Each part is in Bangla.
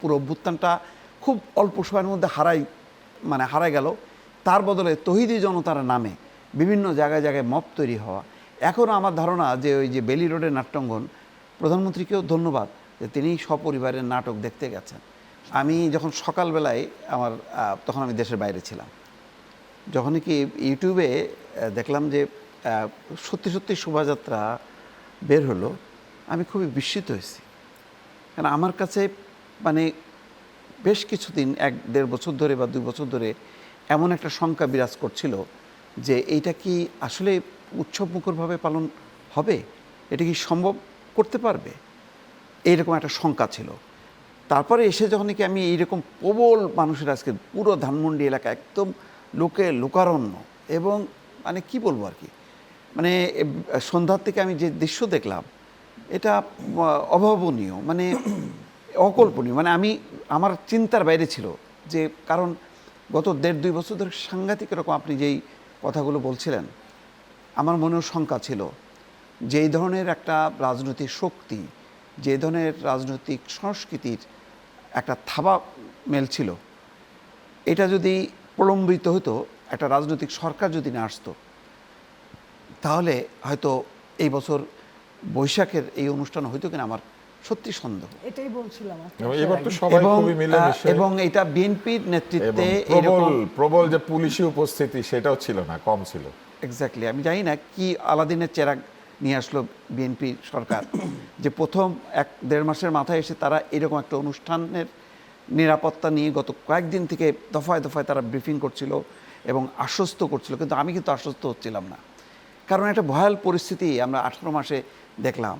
পুরো অভ্যুত্থানটা খুব অল্প সময়ের মধ্যে হারাই গেল। তার বদলে তৌহিদি জনতার নামে বিভিন্ন জায়গায় জায়গায় মব তৈরি হওয়া। এখনও আমার ধারণা যে ওই যে বেলি রোডের নাট্যাঙ্গন, প্রধানমন্ত্রীকেও ধন্যবাদ যে তিনি সপরিবারের নাটক দেখতে গেছেন। আমি যখন সকালবেলায় তখন আমি দেশের বাইরে ছিলাম, যখনই কি ইউটিউবে দেখলাম যে সত্যি সত্যি শোভাযাত্রা বের হলো, আমি খুবই বিস্মিত হয়েছি। কারণ আমার কাছে মানে বেশ কিছুদিন 1-1.5 বছর ধরে বা 2 বছর ধরে এমন একটা শঙ্কা বিরাজ করছিল যে এইটা কি আসলে উৎসবমুখরভাবে পালন হবে, এটা কি সম্ভব করতে পারবে, এইরকম একটা শঙ্কা ছিল। তারপরে এসে যখন কি আমি এইরকম প্রবল মানুষের আজকে পুরো ধানমন্ডি এলাকা একদম লোকে লোকারণ্য, এবং মানে কি বলবো আর কি, মানে সন্ধ্যার থেকে আমি যে দৃশ্য দেখলাম এটা অভাবনীয়, মানে অকল্পনীয়। মানে আমার চিন্তার বাইরে ছিল যে, কারণ গত 1.5-2 বছর ধরে সাংঘাতিক রকম আপনি যেই কথাগুলো বলছিলেন, আমার মনেও শঙ্কা ছিল যে এই ধরনের একটা রাজনৈতিক শক্তি, যে ধরনের রাজনৈতিক সংস্কৃতির একটা থাবা মেলছিল, এটা যদি প্রলম্বিত হতো, একটা রাজনৈতিক সরকার যদি না আসতো, তাহলে হয়তো এই বছর বৈশাখের এই অনুষ্ঠান হইতো কিনা আমার সত্যি সন্দেহ। এটাই বলছিলাম এবার তো সবাই খুবই মিলেমিশে, এবং এটা বিএনপির নেতৃত্বে প্রবল যে পুলিশি উপস্থিতি সেটাও ছিল না, কম ছিল। এক্স্যাক্টলি, আমি জানি না কি আলাদিনের চেরাগ নিয়ে আসলো বিএনপি সরকার, যে প্রথম 1-1.5 মাসের মাথায় এসে তারা এরকম একটা অনুষ্ঠানের নিরাপত্তা নিয়ে গত কয়েকদিন থেকে দফায় দফায় তারা ব্রিফিং করছিল এবং আশ্বস্ত করছিল, কিন্তু আমি কিন্তু আশ্বস্ত হচ্ছিলাম না। কারণ একটা ভয়াল পরিস্থিতি আমরা 18 মাসে দেখলাম,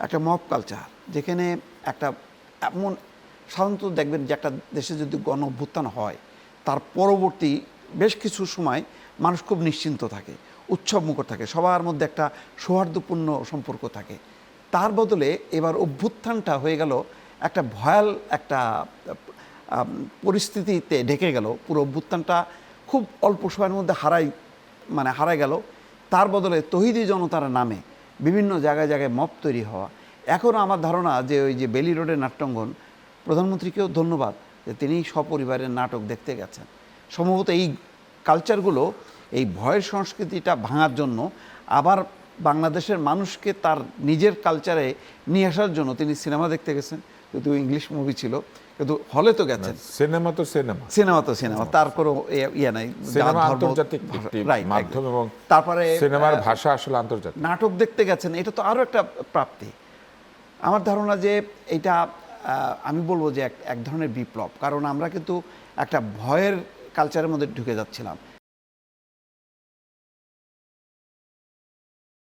একটা মব কালচার, যেখানে একটা এমন, সাধারণত দেখবেন যে একটা দেশে যদি গণ অভ্যুত্থান হয় তার পরবর্তী বেশ কিছু সময় মানুষ খুব নিশ্চিন্ত থাকে, উৎসবমুখর থাকে, সবার মধ্যে একটা সৌহার্দ্যপূর্ণ সম্পর্ক থাকে। তার বদলে এবার অভ্যুত্থানটা হয়ে গেল একটা ভয়াল একটা পরিস্থিতিতে ঢেকে গেল। পুরো অভ্যুত্থানটা খুব অল্প সময়ের মধ্যে হারাই গেল। তার বদলে তৌহিদি জনতার নামে বিভিন্ন জায়গায় জায়গায় মব তৈরি হওয়া। এখনও আমার ধারণা যে ওই যে বেলি রোডের নাট্যাঙ্গন, প্রধানমন্ত্রীকেও ধন্যবাদ যে তিনি সপরিবারের নাটক দেখতে গেছেন। সম্ভবত এই কালচারগুলো, এই ভয়ের সংস্কৃতিটা ভাঙার জন্য, আবার বাংলাদেশের মানুষকে তার নিজের কালচারে নিয়ে আসার জন্য তিনি সিনেমা দেখতে গেছেন। যদিও ইংলিশ মুভি ছিল, কিন্তু হলে তো গেছেন। সিনেমা তো সিনেমা, তার কোনো ইয়ে নাই, আন্তর্জাতিক মাধ্যম এবং তারপরে সিনেমার ভাষা আসলে আন্তর্জাতিক। নাটক দেখতে গেছেন, এটা তো আরও একটা প্রাপ্তি। আমার ধারণা যে এটা আমি বলবো যে এক ধরনের বিপ্লব, কারণ আমরা কিন্তু একটা ভয়ের কালচারের মধ্যে ঢুকে যাচ্ছিলাম।